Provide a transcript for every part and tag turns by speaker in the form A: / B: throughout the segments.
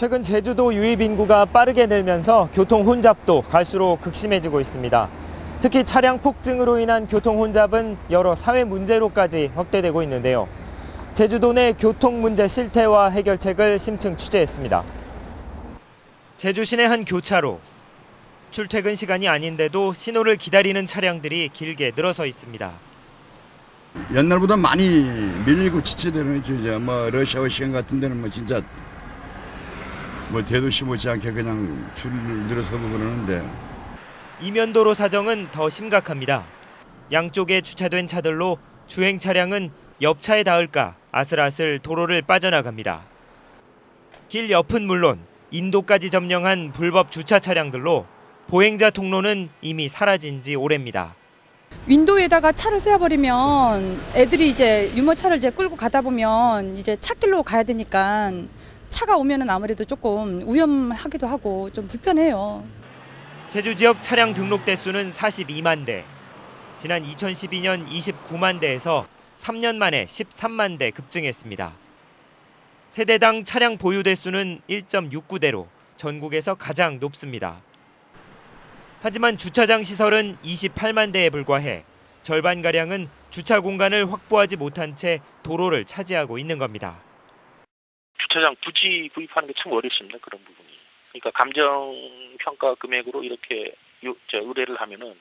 A: 최근 제주도 유입 인구가 빠르게 늘면서 교통 혼잡도 갈수록 극심해지고 있습니다. 특히 차량 폭증으로 인한 교통 혼잡은 여러 사회 문제로까지 확대되고 있는데요. 제주도 내 교통 문제 실태와 해결책을 심층 취재했습니다. 제주 시내 한 교차로. 출퇴근 시간이 아닌데도 신호를 기다리는 차량들이 길게 늘어서 있습니다.
B: 옛날보다 많이 밀리고 지체되는 거죠. 이제 러시아워 시간 같은 데는 진짜 대도시 못지않게 그냥 줄 늘어서고 그러는데.
A: 이면도로 사정은 더 심각합니다. 양쪽에 주차된 차들로 주행 차량은 옆차에 닿을까 아슬아슬 도로를 빠져나갑니다. 길 옆은 물론 인도까지 점령한 불법 주차 차량들로 보행자 통로는 이미 사라진 지 오래입니다.
C: 윈도에다가 차를 세워버리면 애들이 이제 유모차를 이제 끌고 가다 보면 이제 찻길로 가야 되니까 차가 오면은 아무래도 조금 위험하기도 하고 좀 불편해요.
A: 제주 지역 차량 등록 대수는 42만 대. 지난 2012년 29만 대에서 3년 만에 13만 대 급증했습니다. 세대당 차량 보유 대수는 1.69대로 전국에서 가장 높습니다. 하지만 주차장 시설은 28만 대에 불과해 절반가량은 주차 공간을 확보하지 못한 채 도로를 차지하고 있는 겁니다.
D: 주차장 부지 구입하는 게 참 어렵습니다. 그런 부분이. 그러니까 감정평가 금액으로 이렇게 의뢰를 하면은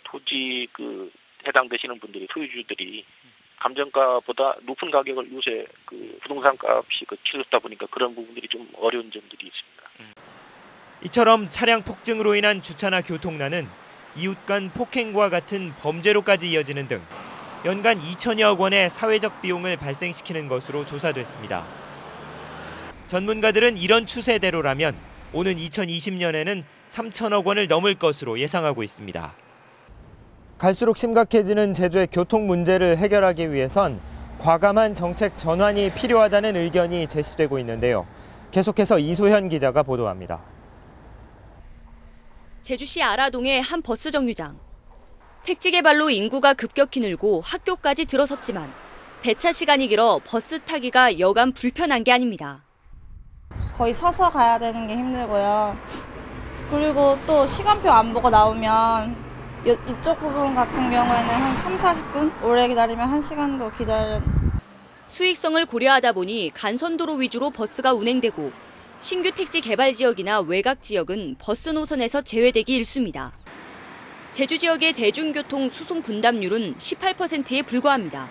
D: 토지 해당되시는 분들이 소유주들이 감정가보다 높은 가격을 요새 부동산 값이 치솟다 보니까 그런 부분들이 좀 어려운 점들이 있습니다.
A: 이처럼 차량 폭증으로 인한 주차나 교통난은 이웃 간 폭행과 같은 범죄로까지 이어지는 등 연간 2천여억 원의 사회적 비용을 발생시키는 것으로 조사됐습니다. 전문가들은 이런 추세대로라면 오는 2020년에는 3천억 원을 넘을 것으로 예상하고 있습니다. 갈수록 심각해지는 제주의 교통 문제를 해결하기 위해선 과감한 정책 전환이 필요하다는 의견이 제시되고 있는데요. 계속해서 이소현 기자가 보도합니다.
E: 제주시 아라동의 한 버스 정류장. 택지 개발로 인구가 급격히 늘고 학교까지 들어섰지만 배차 시간이 길어 버스 타기가 여간 불편한 게 아닙니다.
F: 거의 서서 가야 되는 게 힘들고요. 그리고 또 시간표 안 보고 나오면 이쪽 부분 같은 경우에는 한 3, 40분? 오래 기다리면 1시간도 기다리는.
E: 수익성을 고려하다 보니 간선도로 위주로 버스가 운행되고 신규 택지 개발 지역이나 외곽 지역은 버스 노선에서 제외되기 일쑤입니다. 제주 지역의 대중교통 수송 분담률은 18%에 불과합니다.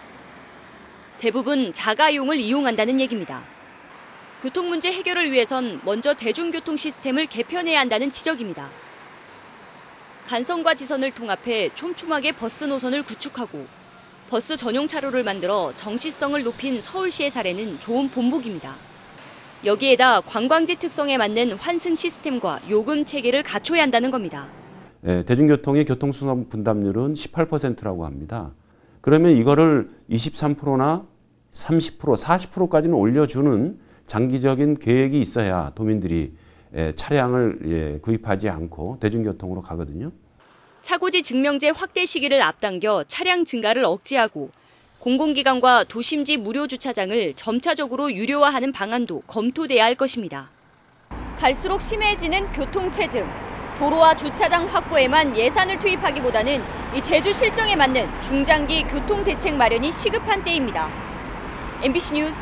E: 대부분 자가용을 이용한다는 얘기입니다. 교통 문제 해결을 위해선 먼저 대중교통 시스템을 개편해야 한다는 지적입니다. 간선과 지선을 통합해 촘촘하게 버스 노선을 구축하고 버스 전용 차로를 만들어 정시성을 높인 서울시의 사례는 좋은 본보기입니다. 여기에다 관광지 특성에 맞는 환승 시스템과 요금 체계를 갖춰야 한다는 겁니다.
G: 네, 대중교통의 교통수송 분담률은 18%라고 합니다. 그러면 이거를 23%나 30%, 40%까지는 올려주는 장기적인 계획이 있어야 도민들이 차량을 구입하지 않고 대중교통으로 가거든요.
E: 차고지 증명제 확대 시기를 앞당겨 차량 증가를 억제하고 공공기관과 도심지 무료 주차장을 점차적으로 유료화하는 방안도 검토돼야 할 것입니다. 갈수록 심해지는 교통체증. 도로와 주차장 확보에만 예산을 투입하기보다는 이 제주 실정에 맞는 중장기 교통대책 마련이 시급한 때입니다. MBC 뉴스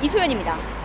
E: 이소연입니다.